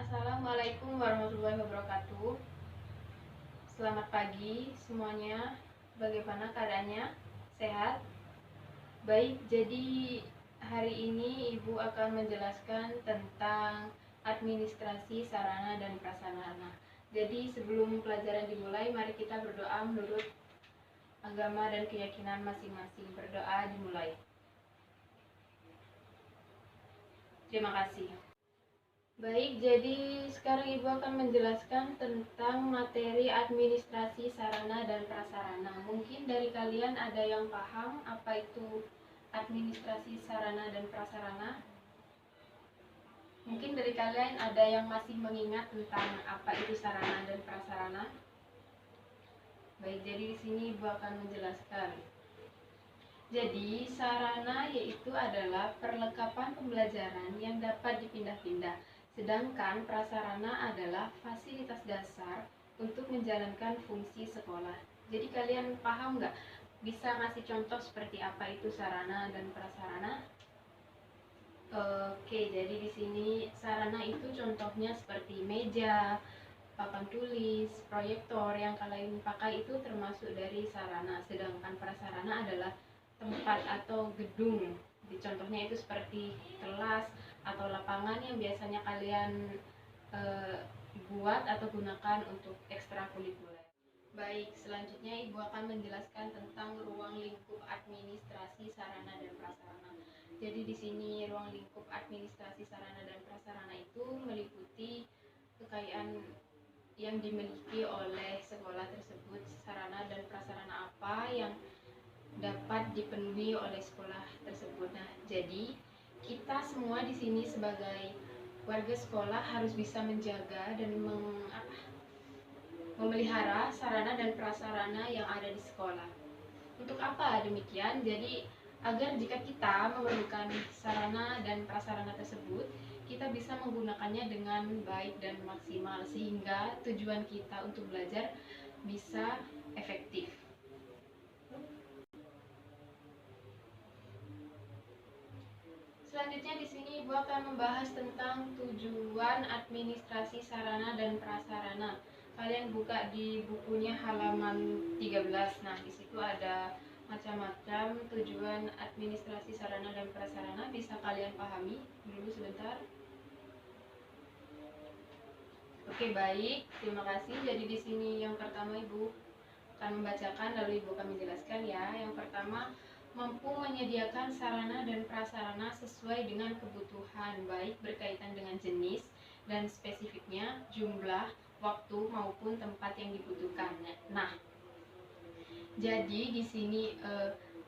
Assalamualaikum warahmatullahi wabarakatuh. Selamat pagi semuanya. Bagaimana keadaannya? Sehat? Baik, jadi hari ini Ibu akan menjelaskan tentang administrasi sarana dan prasarana. Jadi sebelum pelajaran dimulai, mari kita berdoa menurut agama dan keyakinan masing-masing. Berdoa dimulai. Terima kasih. Baik, jadi sekarang Ibu akan menjelaskan tentang materi administrasi sarana dan prasarana. Mungkin dari kalian ada yang paham apa itu administrasi sarana dan prasarana? Mungkin dari kalian ada yang masih mengingat tentang apa itu sarana dan prasarana? Baik, jadi di sini Ibu akan menjelaskan. Jadi, sarana yaitu adalah perlengkapan pembelajaran yang dapat dipindah-pindah. Sedangkan prasarana adalah fasilitas dasar untuk menjalankan fungsi sekolah. Jadi kalian paham nggak? Bisa ngasih contoh seperti apa itu sarana dan prasarana? Oke, jadi di sini sarana itu contohnya seperti meja, papan tulis, proyektor yang kalian pakai itu termasuk dari sarana. Sedangkan prasarana adalah tempat atau gedung. Contohnya itu seperti kelas atau lapangan yang biasanya kalian buat atau gunakan untuk ekstrakurikuler. Baik, selanjutnya Ibu akan menjelaskan tentang ruang lingkup administrasi sarana dan prasarana. Jadi di sini ruang lingkup administrasi sarana dan prasarana itu meliputi kekayaan yang dimiliki oleh sekolah tersebut, sarana dan prasarana apa yang dapat dipenuhi oleh sekolah tersebut. Nah, jadi kita semua di sini sebagai warga sekolah harus bisa menjaga dan memelihara sarana dan prasarana yang ada di sekolah. Untuk apa demikian? Jadi agar jika kita memerlukan sarana dan prasarana tersebut, kita bisa menggunakannya dengan baik dan maksimal sehingga tujuan kita untuk belajar bisa efektif. Selanjutnya di sini Ibu akan membahas tentang tujuan administrasi sarana dan prasarana. Kalian buka di bukunya halaman 13. Nah, di situ ada macam-macam tujuan administrasi sarana dan prasarana, bisa kalian pahami dulu sebentar. Oke, baik. Terima kasih. Jadi di sini yang pertama Ibu akan membacakan lalu Ibu akan menjelaskan ya. Yang pertama, mampu menyediakan sarana dan prasarana sesuai dengan kebutuhan, baik berkaitan dengan jenis dan spesifiknya, jumlah, waktu maupun tempat yang dibutuhkan. Nah, jadi di sini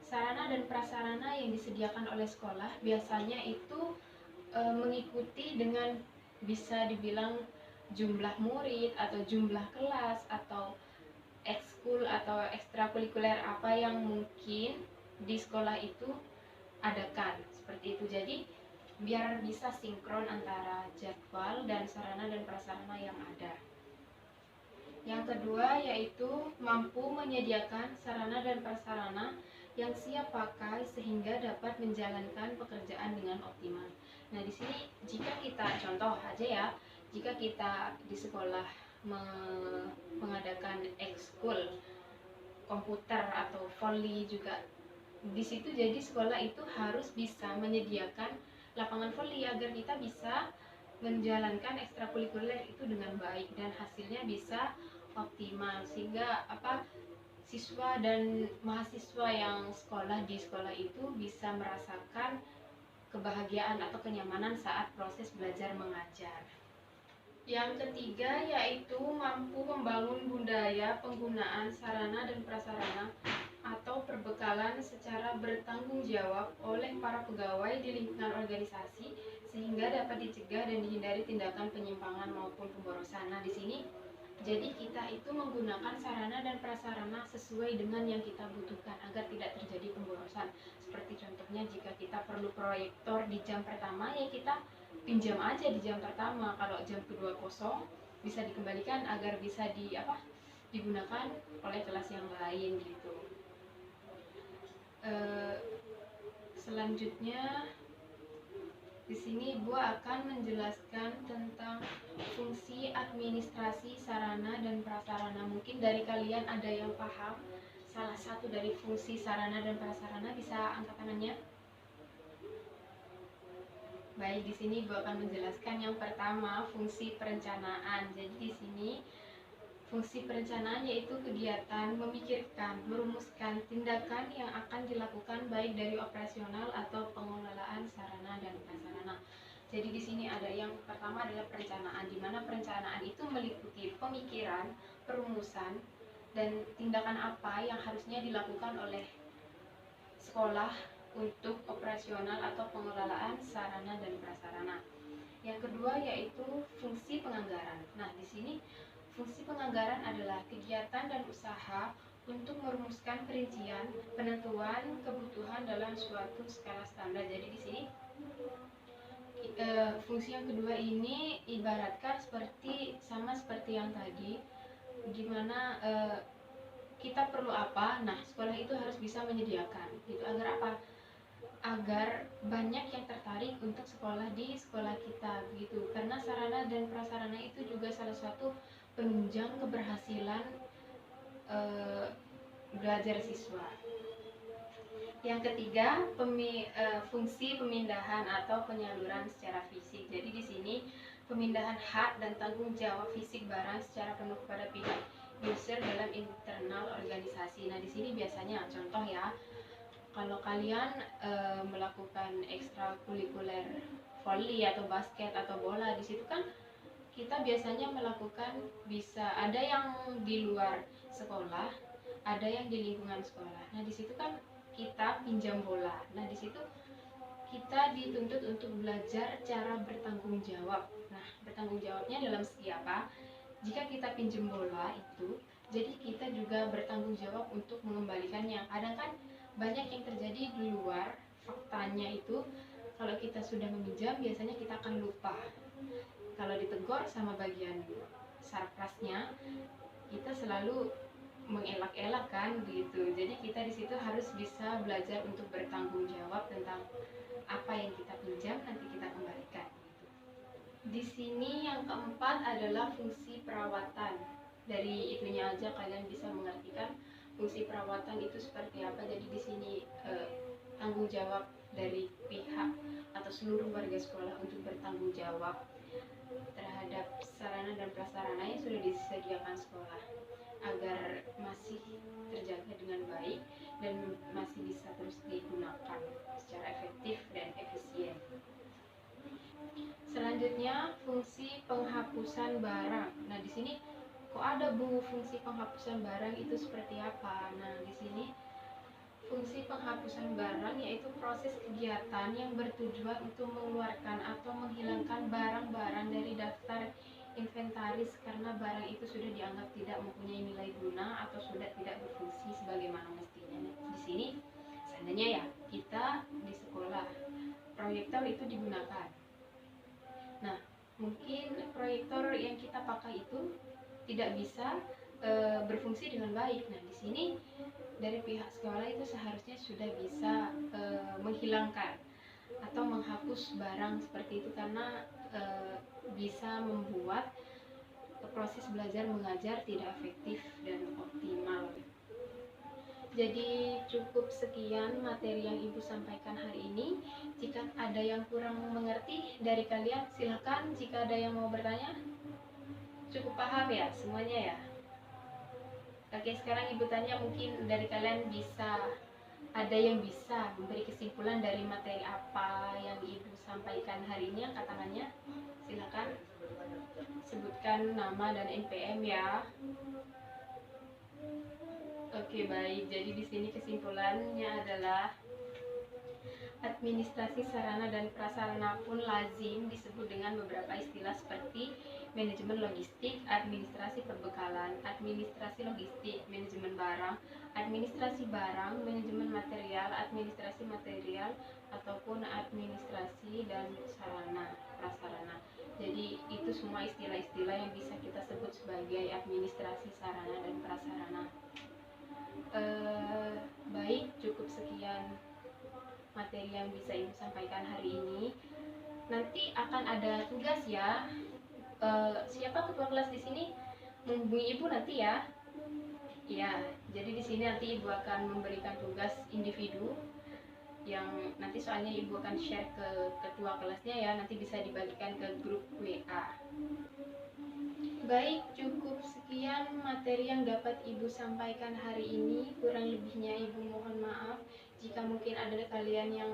sarana dan prasarana yang disediakan oleh sekolah biasanya itu mengikuti dengan bisa dibilang jumlah murid atau jumlah kelas atau ekskul atau ekstrakurikuler apa yang mungkin di sekolah itu adakan, seperti itu. Jadi biar bisa sinkron antara jadwal dan sarana dan prasarana yang ada. Yang kedua yaitu mampu menyediakan sarana dan prasarana yang siap pakai sehingga dapat menjalankan pekerjaan dengan optimal. Nah, di sini jika kita contoh aja ya, jika kita di sekolah mengadakan ekskul komputer atau volley juga di situ, jadi sekolah itu harus bisa menyediakan lapangan volley agar kita bisa menjalankan ekstrakurikuler itu dengan baik dan hasilnya bisa optimal sehingga siswa dan mahasiswa yang sekolah di sekolah itu bisa merasakan kebahagiaan atau kenyamanan saat proses belajar mengajar. Yang ketiga yaitu mampu membangun budaya penggunaan sarana dan prasarana atau perbekalan secara bertanggung jawab oleh para pegawai di lingkungan organisasi sehingga dapat dicegah dan dihindari tindakan penyimpangan maupun pemborosan. Nah, di sini jadi kita itu menggunakan sarana dan prasarana sesuai dengan yang kita butuhkan agar tidak terjadi pemborosan. Seperti contohnya jika kita perlu proyektor di jam pertama, ya kita pinjam aja di jam pertama. Kalau jam kedua kosong bisa dikembalikan agar bisa digunakan oleh kelas yang lain gitu. Selanjutnya di sini Ibu akan menjelaskan tentang administrasi sarana dan prasarana. Mungkin dari kalian ada yang paham salah satu dari fungsi sarana dan prasarana, bisa angkat tangannya. Baik, di sini gue akan menjelaskan yang pertama, fungsi perencanaan. Jadi di sini fungsi perencanaan yaitu kegiatan memikirkan, merumuskan tindakan yang akan dilakukan baik dari operasional atau pengelolaan sarana dan prasarana. Jadi di sini ada yang pertama adalah perencanaan, di mana perencanaan itu meliputi pemikiran, perumusan, dan tindakan apa yang harusnya dilakukan oleh sekolah untuk operasional atau pengelolaan sarana dan prasarana. Yang kedua yaitu fungsi penganggaran. Nah, di sini fungsi penganggaran adalah kegiatan dan usaha untuk merumuskan perincian penentuan kebutuhan dalam suatu skala standar. Jadi di sini fungsi yang kedua ini ibaratkan sama seperti yang tadi, gimana kita perlu apa, nah sekolah itu harus bisa menyediakan gitu. Agar apa? Agar banyak yang tertarik untuk sekolah di sekolah kita gitu. Karena sarana dan prasarana itu juga salah satu penunjang keberhasilan belajar siswa. Yang ketiga, fungsi pemindahan atau penyaluran secara fisik. Jadi di sini pemindahan hak dan tanggung jawab fisik barang secara penuh kepada pihak user dalam internal organisasi. Nah, di sini biasanya contoh ya, kalau kalian melakukan ekstrakurikuler volley atau basket atau bola, di situ kan kita biasanya melakukan, bisa ada yang di luar sekolah, ada yang di lingkungan sekolah. Nah, di situ kan kita pinjam bola. Nah, di situ kita dituntut untuk belajar cara bertanggung jawab. Nah, bertanggung jawabnya dalam segi apa? Jika kita pinjam bola itu, jadi kita juga bertanggung jawab untuk mengembalikannya. Kadang kan banyak yang terjadi di luar, faktanya itu kalau kita sudah meminjam biasanya kita akan lupa. Kalau ditegur sama bagian sarkasnya, kita selalu mengelak-elak kan gitu. Jadi kita di situ harus bisa belajar untuk bertanggung jawab tentang apa yang kita pinjam, nanti kita kembalikan gitu. Di sini yang keempat adalah fungsi perawatan. Dari itunya aja kalian bisa mengertikan fungsi perawatan itu seperti apa. Jadi di sini tanggung jawab dari pihak atau seluruh warga sekolah untuk bertanggung jawab terhadap sarana dan prasarana yang sudah disediakan sekolah agar masih terjaga dengan baik dan masih bisa terus digunakan secara efektif dan efisien. Selanjutnya, fungsi penghapusan barang. Nah, di sini kok ada Bu fungsi penghapusan barang itu seperti apa? Nah, di sini fungsi penghapusan barang yaitu proses kegiatan yang bertujuan untuk mengeluarkan atau menghilangkan barang-barang dari daftar inventaris karena barang itu sudah dianggap tidak mempunyai nilai guna atau sudah tidak berfungsi sebagaimana mestinya. Di sini seandainya ya kita di sekolah proyektor itu digunakan. Nah, mungkin proyektor yang kita pakai itu tidak bisa berfungsi dengan baik. Nah, di sini dari pihak sekolah itu seharusnya sudah bisa menghilangkan atau menghapus barang seperti itu karena bisa membuat proses belajar mengajar tidak efektif dan optimal. Jadi cukup sekian materi yang Ibu sampaikan hari ini. Jika ada yang kurang mengerti dari kalian, silakan. Jika ada yang mau bertanya, cukup paham ya semuanya ya? Oke, sekarang Ibu tanya, mungkin dari kalian ada yang bisa memberi kesimpulan dari materi apa yang Ibu sampaikan hari ini. Angkat tangannya, silakan. Sebutkan nama dan NPM ya. Oke, baik. Jadi di sini kesimpulannya adalah administrasi sarana dan prasarana pun lazim disebut dengan beberapa istilah seperti manajemen logistik, administrasi perbekalan, administrasi logistik, manajemen barang, administrasi barang, manajemen material, administrasi material, ataupun administrasi dan sarana prasarana. Jadi itu semua istilah-istilah yang bisa kita sebut sebagai administrasi sarana dan prasarana. Baik, cukup sekian materi yang bisa Ibu sampaikan hari ini. Nanti akan ada tugas ya. siapa ketua kelas di sini menghubungi ibu nanti ya. Ya, jadi di sini nanti ibu akan memberikan tugas individu yang nanti soalnya ibu akan share ke ketua kelasnya ya, nanti bisa dibagikan ke grup WA. Baik, cukup sekian materi yang dapat ibu sampaikan hari ini. Kurang lebihnya ibu mohon maaf jika mungkin ada kalian yang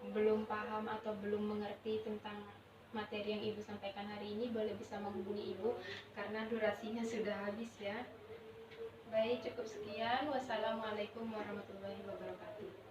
belum paham atau belum mengerti tentang materi yang ibu sampaikan hari ini, boleh bisa menghubungi ibu karena durasinya sudah habis ya. Baik, cukup sekian. Wassalamualaikum warahmatullahi wabarakatuh.